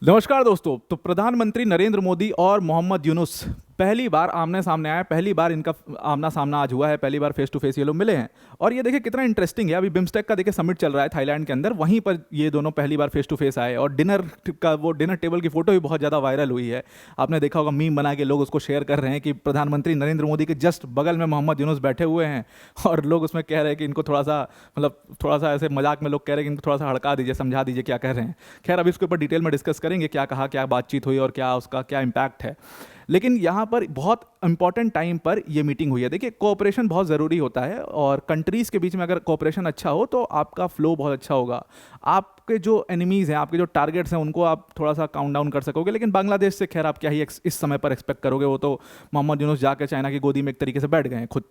नमस्कार दोस्तों। तो प्रधानमंत्री नरेंद्र मोदी और मोहम्मद यूनुस पहली बार आमने सामने आए। पहली बार इनका आमना सामना आज हुआ है। पहली बार फेस टू फेस ये लोग मिले हैं। और ये देखिए कितना इंटरेस्टिंग है। अभी बिम्स्टेक का देखिए समिट चल रहा है थाईलैंड के अंदर, वहीं पर ये दोनों पहली बार फेस टू फेस आए। और डिनर टेबल की फोटो भी बहुत ज़्यादा वायरल हुई है। आपने देखा होगा, मीम बना के लोग उसको शेयर कर रहे हैं कि प्रधानमंत्री नरेंद्र मोदी के जस्ट बगल में मोहम्मद यूनुस बैठे हुए हैं। और लोग उसमें कह रहे हैं कि इनको थोड़ा सा थोड़ा सा ऐसे मजाक में लोग कह रहे हैं कि इनको थोड़ा सा हड़का दीजिए, समझा दीजिए क्या कह रहे हैं। खैर, अभी इसके ऊपर डिटेल में डिस्कस करेंगे, क्या कहा, क्या बातचीत हुई और क्या उसका क्या इम्पैक्ट है। लेकिन यहाँ पर बहुत इंपॉर्टेंट टाइम पर ये मीटिंग हुई है। देखिए, कोऑपरेशन बहुत ज़रूरी होता है और कंट्रीज़ के बीच में अगर कोऑपरेशन अच्छा हो तो आपका फ्लो बहुत अच्छा होगा। आपके जो एनिमीज़ हैं, आपके जो टारगेट्स हैं, उनको आप थोड़ा सा काउंट डाउन कर सकोगे। लेकिन बांग्लादेश से खैर आप क्या ही इस समय पर एक्सपेक्ट करोगे। वो तो मोहम्मद यूनुस जाकर चाइना की गोदी में एक तरीके से बैठ गए हैं खुद,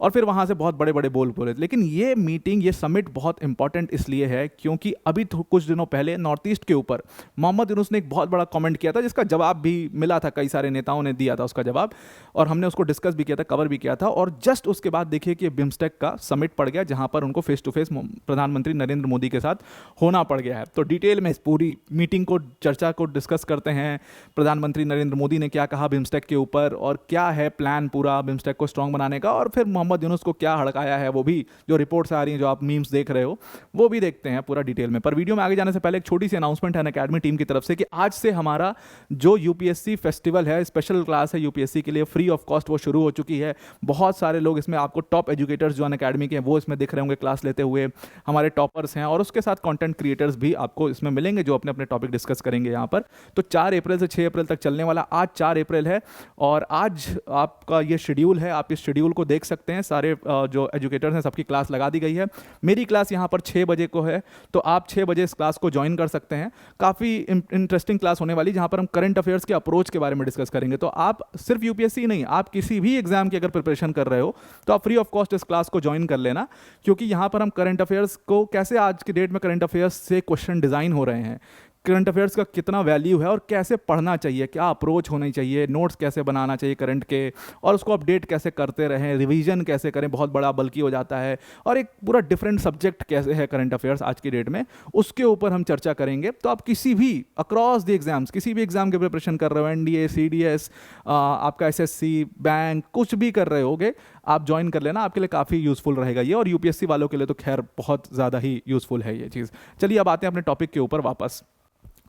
और फिर वहाँ से बहुत बड़े बड़े बोल बोले। लेकिन ये मीटिंग, ये समिट बहुत इंपॉर्टेंट इसलिए है क्योंकि अभी कुछ दिनों पहले नॉर्थ ईस्ट के ऊपर मोहम्मद यूनुस ने एक बहुत बड़ा कमेंट किया था, जिसका जवाब भी मिला था। कई सारे नेताओं ने दिया था उसका जवाब, और हमने उसको डिस्कस भी किया था, कवर भी किया था। और जस्ट उसके बाद देखिए कि बिम्स्टेक का समिट पड़ गया, जहाँ पर उनको फेस टू फेस प्रधानमंत्री नरेंद्र मोदी के साथ होना पड़ गया है। तो डिटेल में इस पूरी मीटिंग को, चर्चा को डिस्कस करते हैं। प्रधानमंत्री नरेंद्र मोदी ने क्या कहा बिम्स्टेक के ऊपर, और क्या है प्लान पूरा बिम्स्टेक को स्ट्रांग बनाने का, और फिर मोहम्मद यूनुस को क्या हड़काया है, वो भी जो रिपोर्ट्स आ रही हैं, जो आप मीम्स देख रहे हो, वो भी देखते हैं पूरा डिटेल में। पर वीडियो में आगे जाने से पहले एक छोटी सी अनाउंसमेंट है अनअकैडमी टीम की तरफ से कि आज से हमारा जो यूपीएससी फेस्टिवल है, स्पेशल क्लास है यूपीएससी के लिए, फ्री ऑफ कॉस्ट, वो शुरू हो चुकी है। बहुत सारे लोग इसमें, आपको टॉप एजुकेटर्स जो अनअकैडमी के हैं वो इसमें दिख रहे होंगे क्लास लेते हुए, हमारे टॉपर्स हैं, और उसके साथ कंटेंट क्रिएटर्स भी आपको इसमें मिलेंगे जो अपने अपने टॉपिक डिस्कस करेंगे यहाँ पर। तो 4 अप्रैल से 6 अप्रैल तक चलने वाला, आज 4 अप्रैल है और आज आपका ये शेड्यूल है। आप इस शेड्यूल को देख सकते हैं। सारे जो एजुकेटर्स हैं सबकी क्लास लगा दी गई है। मेरी क्लास यहाँ पर 6 बजे को है, तो आप 6 बजे इस क्लास को ज्वाइन कर सकते हैं। काफ़ी इंटरेस्टिंग क्लास होने वाली, जहाँ पर हम करंट अफेयर्स के अप्रोच के बारे में डिस्कस करेंगे। तो आप सिर्फ यूपीएससी नहीं, आप किसी भी एग्जाम की अगर प्रिपरेशन कर रहे हो तो आप फ्री ऑफ कॉस्ट इस क्लास को ज्वाइन कर लेना, क्योंकि यहाँ पर हम करंट अफेयर्स को कैसे, आज की डेट में करंट अफेयर्स से क्वेश्चन डिज़ाइन हो रहे हैं, करंट अफेयर्स का कितना वैल्यू है और कैसे पढ़ना चाहिए, क्या अप्रोच होनी चाहिए, नोट्स कैसे बनाना चाहिए करंट के, और उसको अपडेट कैसे करते रहें, रिवीजन कैसे करें, बहुत बड़ा बल्कि हो जाता है, और एक पूरा डिफरेंट सब्जेक्ट कैसे है करंट अफेयर्स आज की डेट में, उसके ऊपर हम चर्चा करेंगे। तो आप किसी भी अक्रॉस द एग्जाम्स, किसी भी एग्जाम की प्रिपरेशन कर रहे हो, एनडीए, सीडीएस, आपका एसएससी, बैंक, कुछ भी कर रहे होगे, आप ज्वाइन कर लेना। आपके लिए काफ़ी यूज़फुल रहेगा ये, और यूपीएससी वालों के लिए तो खैर बहुत ज़्यादा ही यूज़फुल है ये चीज़। चलिए अब आते हैं अपने टॉपिक के ऊपर वापस।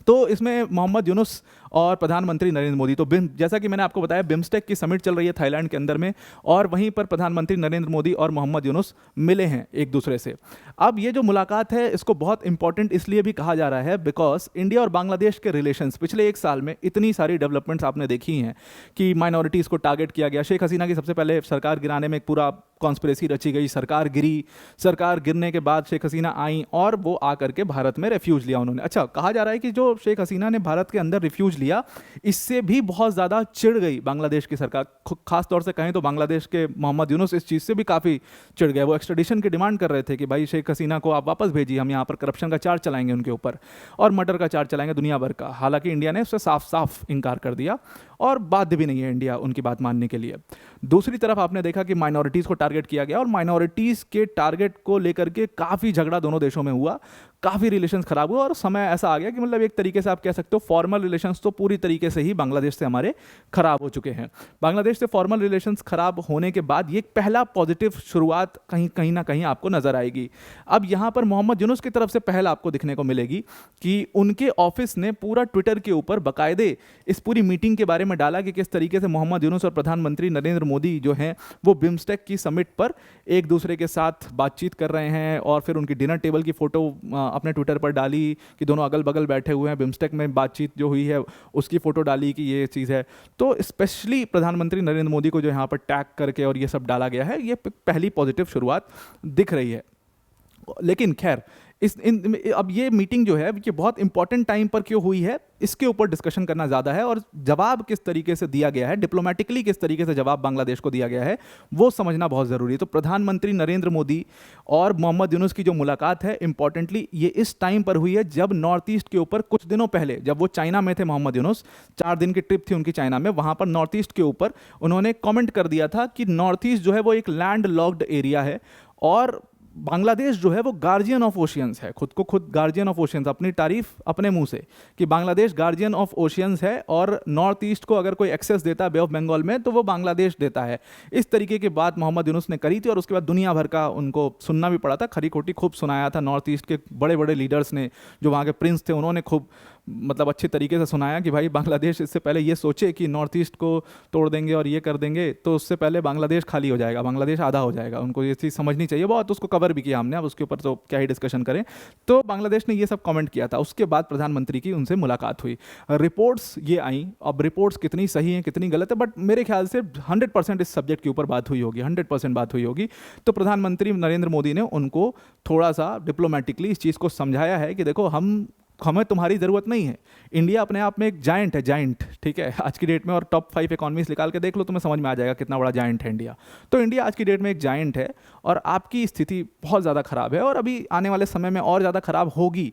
तो इसमें मोहम्मद यूनुस और प्रधानमंत्री नरेंद्र मोदी, तो जैसा कि मैंने आपको बताया, बिम्स्टेक की समिट चल रही है थाईलैंड के अंदर में, और वहीं पर प्रधानमंत्री नरेंद्र मोदी और मोहम्मद यूनुस मिले हैं एक दूसरे से। अब ये जो मुलाकात है, इसको बहुत इंपॉर्टेंट इसलिए भी कहा जा रहा है बिकॉज इंडिया और बांग्लादेश के रिलेशंस पिछले 1 साल में इतनी सारी डेवलपमेंट्स आपने देखी हैं कि माइनॉरिटीज़ को टारगेट किया गया। शेख हसीना की सबसे पहले सरकार गिराने में एक पूरा कॉन्स्पिरेसी रची गई, सरकार गिरी, सरकार गिरने के बाद शेख हसीना आई और वो आकर के भारत में रेफ्यूज लिया उन्होंने। अच्छा, कहा जा रहा है कि जो शेख हसीना ने भारत के अंदर रिफ्यूज लिया, इससे भी बहुत ज़्यादा चिढ़ गई बांग्लादेश की सरकार। खास तौर से कहें तो बांग्लादेश के मोहम्मद यूनुस इस चीज़ से भी काफ़ी चिढ़ गए। वो एक्स्ट्रेडिशन की डिमांड कर रहे थे कि भाई शेख हसीना को आप वापस भेजिए, हम यहाँ पर करप्शन का चार्ज चलाएंगे उनके ऊपर, और मर्डर का चार्ज चलाएंगे दुनिया भर का। हालांकि इंडिया ने उससे साफ साफ इनकार कर दिया, और बाध्य भी नहीं है इंडिया उनकी बात मानने के लिए। दूसरी तरफ आपने देखा कि माइनॉरिटीज़ को टारगेट किया गया, और माइनॉरिटीज़ के टारगेट को लेकर के काफ़ी झगड़ा दोनों देशों में हुआ, काफ़ी रिलेशंस खराब हुआ, और समय ऐसा आ गया कि मतलब एक तरीके से आप कह सकते हो फॉर्मल रिलेशंस तो पूरी तरीके से ही बांग्लादेश से हमारे खराब हो चुके हैं। बांग्लादेश से फॉर्मल रिलेशंस खराब होने के बाद ये पहला पॉजिटिव शुरुआत कहीं ना कहीं आपको नजर आएगी। अब यहाँ पर मोहम्मद यूनुस की तरफ से पहल आपको दिखने को मिलेगी कि उनके ऑफिस ने पूरा ट्विटर के ऊपर बाकायदे इस पूरी मीटिंग के बारे में डाला कि किस तरीके से मोहम्मद यूनुस और प्रधानमंत्री नरेंद्र मोदी जो हैं वो बिम्स्टेक की समिट पर एक दूसरे के साथ बातचीत कर रहे हैं, और फिर उनकी डिनर टेबल की फोटो अपने ट्विटर पर डाली कि दोनों अगल बगल बैठे हुए हैं, बिम्स्टेक में बातचीत जो हुई है उसकी फोटो डाली कि ये चीज़ है। तो स्पेशली प्रधानमंत्री नरेंद्र मोदी को जो यहाँ पर टैग करके और ये सब डाला गया है, ये पहली पॉजिटिव शुरुआत दिख रही है। लेकिन खैर अब ये मीटिंग जो है ये बहुत इंपॉर्टेंट टाइम पर क्यों हुई है, इसके ऊपर डिस्कशन करना ज़्यादा है, और जवाब किस तरीके से दिया गया है, डिप्लोमेटिकली किस तरीके से जवाब बांग्लादेश को दिया गया है, वो समझना बहुत ज़रूरी है। तो प्रधानमंत्री नरेंद्र मोदी और मोहम्मद यूनुस की जो मुलाकात है, इंपॉर्टेंटली ये इस टाइम पर हुई है जब नॉर्थ ईस्ट के ऊपर कुछ दिनों पहले, जब वो चाइना में थे मोहम्मद यूनुस, 4 दिन की ट्रिप थी उनकी चाइना में, वहाँ पर नॉर्थ ईस्ट के ऊपर उन्होंने कॉमेंट कर दिया था कि नॉर्थ ईस्ट जो है वो एक लैंड लॉक्ड एरिया है, और बांग्लादेश जो है वो गार्जियन ऑफ ओशियंस है, खुद को खुद गार्जियन ऑफ ओशियंस, अपनी तारीफ अपने मुंह से कि बांग्लादेश गार्जियन ऑफ ओशियंस है, और नॉर्थ ईस्ट को अगर कोई एक्सेस देता है बे ऑफ बंगाल में तो वो बांग्लादेश देता है। इस तरीके की बात मोहम्मद यूनुस ने करी थी, और उसके बाद दुनिया भर का उनको सुनना भी पड़ा था, खरी खोटी खूब सुनाया था। नॉर्थ ईस्ट के बड़े बड़े लीडर्स ने, जो वहाँ के प्रिंस थे, उन्होंने खूब मतलब अच्छे तरीके से सुनाया कि भाई बांग्लादेश इससे पहले ये सोचे कि नॉर्थ ईस्ट को तोड़ देंगे और ये कर देंगे, तो उससे पहले बांग्लादेश खाली हो जाएगा, बांग्लादेश आधा हो जाएगा। उनको ये चीज़ समझनी चाहिए। बहुत उसको कवर भी किया हमने, अब उसके ऊपर तो क्या ही डिस्कशन करें। तो बांग्लादेश ने ये सब कमेंट किया था। उसके बाद प्रधानमंत्री की उनसे मुलाकात हुई, रिपोर्ट्स ये आई। अब रिपोर्ट्स कितनी सही हैं कितनी गलत है, बट मेरे ख्याल से 100% इस सब्जेक्ट के ऊपर बात हुई होगी, 100% बात हुई होगी। तो प्रधानमंत्री नरेंद्र मोदी ने उनको थोड़ा सा डिप्लोमेटिकली इस चीज़ को समझाया है कि देखो हमें तुम्हारी ज़रूरत नहीं है। इंडिया अपने आप में एक जायंट है, जायंट, ठीक है, आज की डेट में। और टॉप 5 इकॉनमीज निकाल के देख लो, तुम्हें समझ में आ जाएगा कितना बड़ा जायंट है इंडिया। तो इंडिया आज की डेट में एक जायंट है, और आपकी स्थिति बहुत ज़्यादा ख़राब है, और अभी आने वाले समय में और ज़्यादा ख़राब होगी।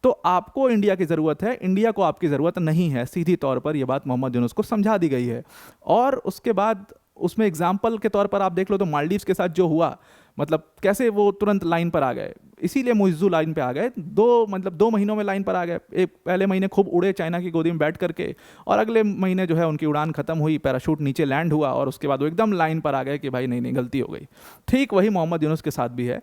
तो आपको इंडिया की ज़रूरत है, इंडिया को आपकी ज़रूरत नहीं है। सीधी तौर पर यह बात मोहम्मद यूनुस को समझा दी गई है। और उसके बाद उसमें एग्जाम्पल के तौर पर आप देख लो तो मालदीव्स के साथ जो हुआ, मतलब कैसे वो तुरंत लाइन पर आ गए, इसीलिए मुइज़्ज़ू लाइन पे आ गए। 2 महीनों में लाइन पर आ गए। एक पहले महीने खूब उड़े चाइना की गोदी में बैठ करके, और अगले महीने जो है उनकी उड़ान खत्म हुई, पैराशूट नीचे लैंड हुआ, और उसके बाद वो एकदम लाइन पर आ गए कि भाई नहीं नहीं गलती हो गई। ठीक वही मोहम्मद यूनुस के साथ भी है।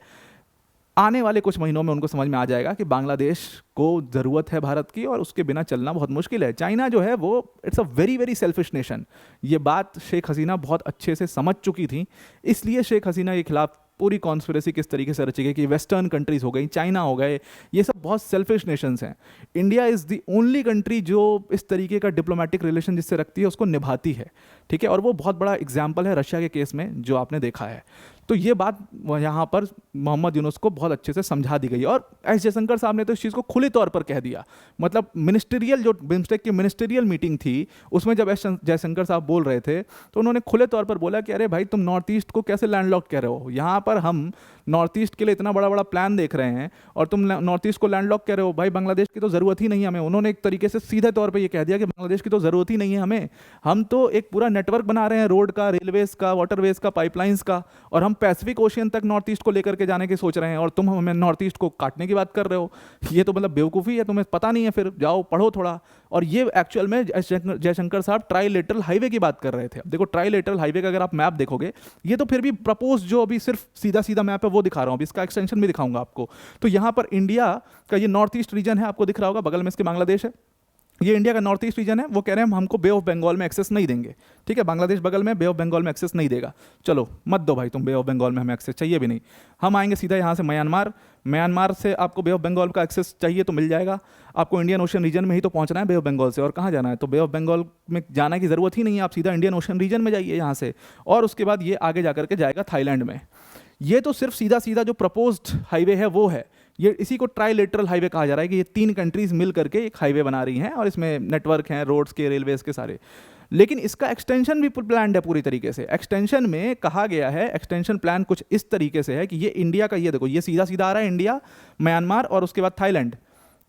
आने वाले कुछ महीनों में उनको समझ में आ जाएगा कि बांग्लादेश को ज़रूरत है भारत की, और उसके बिना चलना बहुत मुश्किल है। चाइना जो है वो it's a very very selfish nation. ये बात शेख हसीना बहुत अच्छे से समझ चुकी थी, इसलिए शेख हसीना के खिलाफ पूरी कॉन्स्पिरेसी किस तरीके से रची गई कि वेस्टर्न कंट्रीज हो गई, चाइना हो गए, ये सब बहुत सेल्फिश नेशंस हैं। India is the only country जो इस तरीके का डिप्लोमेटिक रिलेशन जिससे रखती है उसको निभाती है, ठीक है। और वो बहुत बड़ा एग्जाम्पल है रशिया के केस में जो आपने देखा है। तो ये बात यहाँ पर मोहम्मद यूनुस को बहुत अच्छे से समझा दी गई, और एस जयशंकर साहब ने तो इस चीज़ को खुले तौर पर कह दिया। मतलब मिनिस्ट्रियल जो बिम्स्टेक की मिनिस्ट्रियल मीटिंग थी, उसमें जब एस जयशंकर साहब बोल रहे थे तो उन्होंने खुले तौर पर बोला कि अरे भाई तुम नॉर्थ ईस्ट को कैसे लैंडलॉक्ड कह रहे हो, यहाँ पर हम नॉर्थ ईस्ट के लिए इतना बड़ा बड़ा प्लान देख रहे हैं और तुम नॉर्थ ईस्ट को लैंडलॉक कह रहे हो। भाई बांग्लादेश की तो ज़रूरत ही नहीं है हमें। उन्होंने एक तरीके से सीधे तौर पे ये कह दिया कि बांग्लादेश की तो ज़रूरत ही नहीं है हमें, हम तो एक पूरा नेटवर्क बना रहे हैं रोड का, रेलवेज़ का, वाटरवेज़ का, पाइपलाइंस का, और हम पैसिफिक ओशियन तक नॉर्थ ईस्ट को लेकर के जाने की सोच रहे हैं, और तुम हमें नॉर्थ ईस्ट को काटने की बात कर रहे हो। ये तो मतलब बेवकूफ़ी है, तुम्हें पता नहीं है, फिर जाओ पढ़ो थोड़ा। और ये एक्चुअल में जयशंकर साहब ट्राईलेटरल हाईवे की बात कर रहे थे। अब देखो ट्राईलेटरल हाईवे का अगर आप मैप देखोगे, ये तो फिर भी प्रपोज जो अभी सिर्फ सीधा सीधा मैप है वो दिखा रहा हूँ, अभी इसका एक्सटेंशन भी दिखाऊंगा आपको। तो यहाँ पर इंडिया का ये नॉर्थ ईस्ट रीजन है, आपको दिख रहा होगा, बगल में इसके बांग्लादेश है। ये इंडिया का नॉर्थ ईस्ट रीजन है। वो कह रहे हैं हमको बे ऑफ बंगाल में एक्सेस नहीं देंगे, ठीक है। बांग्लादेश बगल में, बे ऑफ बंगाल में एक्सेस नहीं देगा। चलो मत दो भाई तुम बे ऑफ बंगाल में, हमें एक्सेस चाहिए भी नहीं। हम आएंगे सीधा यहाँ से म्यांमार से आपको बे ऑफ बंगाल का एक्सेस चाहिए तो मिल जाएगा। आपको इंडियन ओशन रीजन में ही तो पहुँचना है बे ऑफ बंगाल से, और कहाँ जाना है? तो बे ऑफ बंगाल में जाने की ज़रूरत ही नहीं है, आप सीधा इंडियन ओशन रीजन में जाइए यहाँ से, और उसके बाद ये आगे जा करके जाएगा थाईलैंड में। ये तो सिर्फ सीधा सीधा जो प्रपोज्ड हाईवे है वो है। ये इसी को ट्राईलेटरल हाईवे कहा जा रहा है कि ये 3 कंट्रीज मिल करके एक हाईवे बना रही हैं, और इसमें नेटवर्क हैं, रोड्स के, रेलवेज के सारे। लेकिन इसका एक्सटेंशन भी प्लान है पूरी तरीके से। एक्सटेंशन में कहा गया है, एक्सटेंशन प्लान कुछ इस तरीके से है कि ये इंडिया का, ये देखो ये सीधा सीधा आ रहा है इंडिया, म्यांमार और उसके बाद थाईलैंड।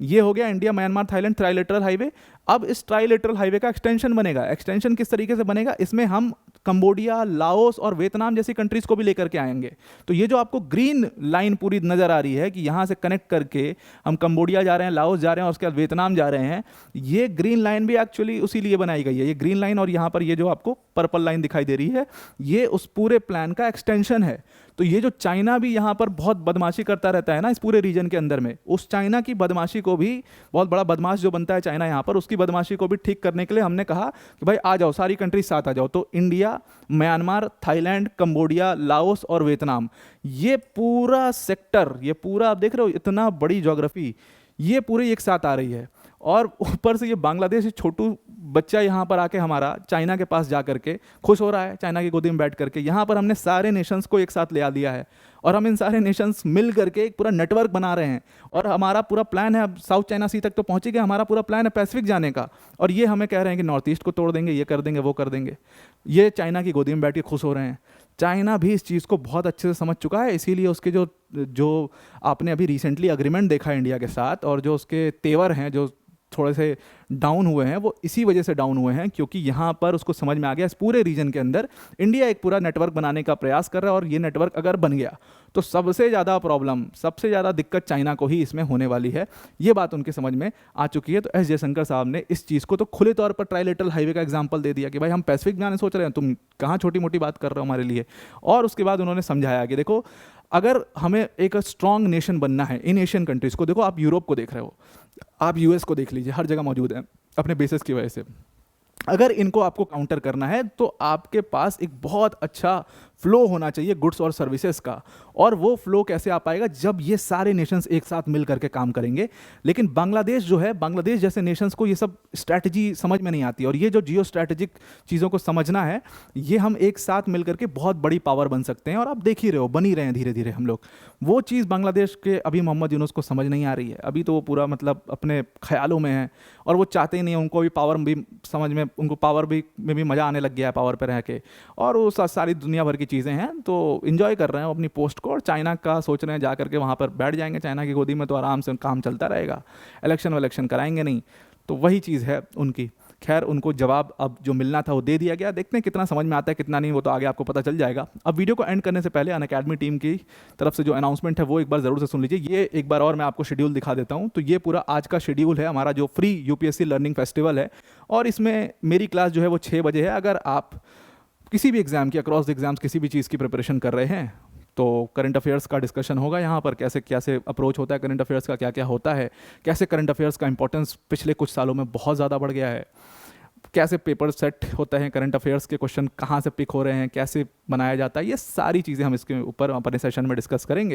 ये हो गया India Myanmar Thailand trilateral highway. अब इस ट्राईलेटरल हाईवे का एक्सटेंशन बनेगा। एक्सटेंशन किस तरीके से बनेगा? इसमें हम कंबोडिया, लाओस और वियतनाम जैसी कंट्रीज को भी लेकर के आएंगे। तो ये जो आपको ग्रीन लाइन पूरी नजर आ रही है कि यहाँ से कनेक्ट करके हम कंबोडिया जा रहे हैं, लाओस जा रहे हैं और उसके बाद वियतनाम जा रहे हैं, ये ग्रीन लाइन भी एक्चुअली उसी लिए बनाई गई है। ये ग्रीन लाइन और यहाँ पर ये जो आपको पर्पल लाइन दिखाई दे रही है, ये उस पूरे प्लान का एक्सटेंशन है। तो ये जो चाइना भी यहाँ पर बहुत बदमाशी करता रहता है ना इस पूरे रीजन के अंदर में, उस चाइना की बदमाशी को भी, बहुत बड़ा बदमाश जो बनता है चाइना यहाँ पर, उसकी बदमाशी को भी ठीक करने के लिए हमने कहा कि भाई आ जाओ, सारी कंट्रीज साथ आ जाओ। तो India, Myanmar, Thailand, Cambodia, Laos और वियतनाम, ये पूरा सेक्टर, ये पूरा आप देख रहे हो इतना बड़ी ज्योग्राफी, ये पूरी एक साथ आ रही है। और ऊपर से ये बांग्लादेश छोटू बच्चा यहाँ पर आके हमारा चाइना के पास जा करके खुश हो रहा है, चाइना की गोदी में बैठ करके। यहाँ पर हमने सारे नेशंस को एक साथ ले आ दिया है, और हम इन सारे नेशंस मिल करके एक पूरा नेटवर्क बना रहे हैं, और हमारा पूरा प्लान है, अब साउथ चाइना सी तक तो पहुँच गए, हमारा पूरा प्लान है पैसिफिक जाने का। और ये हमें कह रहे हैं कि नॉर्थ ईस्ट को तोड़ देंगे, ये कर देंगे, वो कर देंगे। ये चाइना की गोदी में बैठ के खुश हो रहे हैं। चाइना भी इस चीज़ को बहुत अच्छे से समझ चुका है, इसीलिए उसके जो आपने अभी रिसेंटली अग्रीमेंट देखा है इंडिया के साथ, और जो उसके तेवर हैं, जो थोड़े से डाउन हुए हैं वो इसी वजह से डाउन हुए हैं क्योंकि यहाँ पर उसको समझ में आ गया इस पूरे रीजन के अंदर इंडिया एक पूरा नेटवर्क बनाने का प्रयास कर रहा है और ये नेटवर्क अगर बन गया तो सबसे ज़्यादा प्रॉब्लम, सबसे ज़्यादा दिक्कत चाइना को ही इसमें होने वाली है। ये बात उनके समझ में आ चुकी है। तो एस जयशंकर साहब ने इस चीज़ को तो खुले तौर पर ट्राइलेटरल हाईवे का एग्जाम्पल दे दिया कि भाई हम पैसिफिक जाने सोच रहे हैं, तुम कहाँ छोटी मोटी बात कर रहे हो हमारे लिए। और उसके बाद उन्होंने समझाया कि देखो अगर हमें एक स्ट्रॉन्ग नेशन बनना है इन एशियन कंट्रीज़ को, देखो आप यूरोप को देख रहे हो, आप यूएस को देख लीजिए, हर जगह मौजूद है अपने बेसिस की वजह से। अगर इनको आपको काउंटर करना है तो आपके पास एक बहुत अच्छा फ्लो होना चाहिए गुड्स और सर्विसेज का। और वो फ्लो कैसे आ पाएगा, जब ये सारे नेशंस एक साथ मिल करके काम करेंगे। लेकिन बांग्लादेश जो है, बांग्लादेश जैसे नेशंस को ये सब स्ट्रैटेजी समझ में नहीं आती, और ये जो जियो स्ट्रैटेजिक चीज़ों को समझना है, ये हम एक साथ मिल करके बहुत बड़ी पावर बन सकते हैं। और आप देख ही रहे हो, बन ही रहे हैं धीरे धीरे हम लोग। वो चीज़ बांग्लादेश के अभी मोहम्मद यूनुस को समझ नहीं आ रही है। अभी तो वो पूरा मतलब अपने ख्यालों में है और वो चाहते ही नहीं है, उनको भी पावर भी समझ में, उनको पावर भी में भी मज़ा आने लग गया है पावर पर रह के, और वो सारी दुनिया भर की चीज़ें हैं तो इन्जॉय कर रहे हैं अपनी पोस्ट को। और चाइना का सोच रहे हैं जा करके वहाँ पर बैठ जाएंगे चाइना की गोदी में, तो आराम से काम चलता रहेगा, इलेक्शन कराएंगे नहीं। तो वही चीज़ है उनकी। खैर, उनको जवाब अब जो मिलना था वो दे दिया गया। देखते हैं कितना समझ में आता है कितना नहीं, वो तो आगे आपको पता चल जाएगा। अब वीडियो को एंड करने से पहले अनअकैडमी टीम की तरफ से जो अनाउंसमेंट है वो एक बार ज़रूर से सुन लीजिए। ये एक बार और मैं आपको शेड्यूल दिखा देता हूँ। तो ये पूरा आज का शेड्यूल है हमारा जो फ्री यूपीएससी लर्निंग फेस्टिवल है, और इसमें मेरी क्लास जो है वो 6 बजे है। अगर आप किसी भी एग्ज़ाम की, अक्रॉस द एग्ज़ाम्स किसी भी चीज़ की प्रिपरेशन कर रहे हैं तो करंट अफेयर्स का डिस्कशन होगा यहाँ पर, कैसे कैसे अप्रोच होता है करंट अफेयर्स का, क्या क्या होता है, कैसे करंट अफेयर्स का इंपॉर्टेंस पिछले कुछ सालों में बहुत ज़्यादा बढ़ गया है, कैसे पेपर सेट होते हैं, करंट अफेयर्स के क्वेश्चन कहाँ से पिक हो रहे हैं, कैसे बनाया जाता है, ये सारी चीज़ें हम इसके ऊपर अपने सेशन में डिस्कस करेंगे।